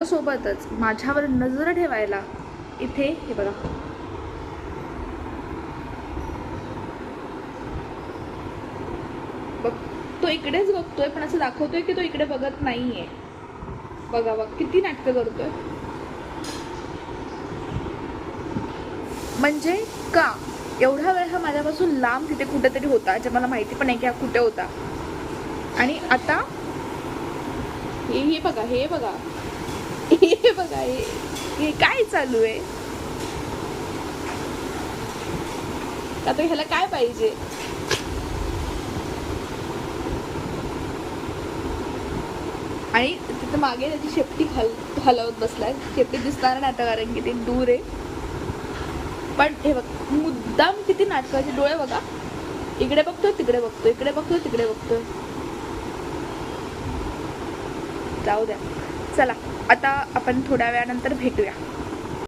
सोबतच माझ्यावर नजर ठेवायला इथे हे बघा, बघ तो इकडेच बघतोय पण असं दाखवतोय की तो इकडे बघत नाहीये. बघा बघ किती नाटकं करतोय. म्हणजे का एवढा वेळ हा माझ्यापासून लांब तिथे कुठेतरी होता, जे मला माहिती पण नाही की हा कुठे होता. आणि आता हे बघा, हे बघा, हे बघा, हे काय चालू आहे. आता ह्याला काय पाहिजे. आणि तिथे मागे त्याची शेपटी हलवत बसलाय. शेपटी दिसणार नाही आता कारण की ते दूर आहे. पण हे बघ मुद्दाम किती नाटकाचे डोळे बघा, इकडे बघतोय तिकडे बघतोय, इकडे बघतोय तिकडे बघतोय. जाऊ द्या, चला आता आपण थोड्या वेळानंतर भेटूया.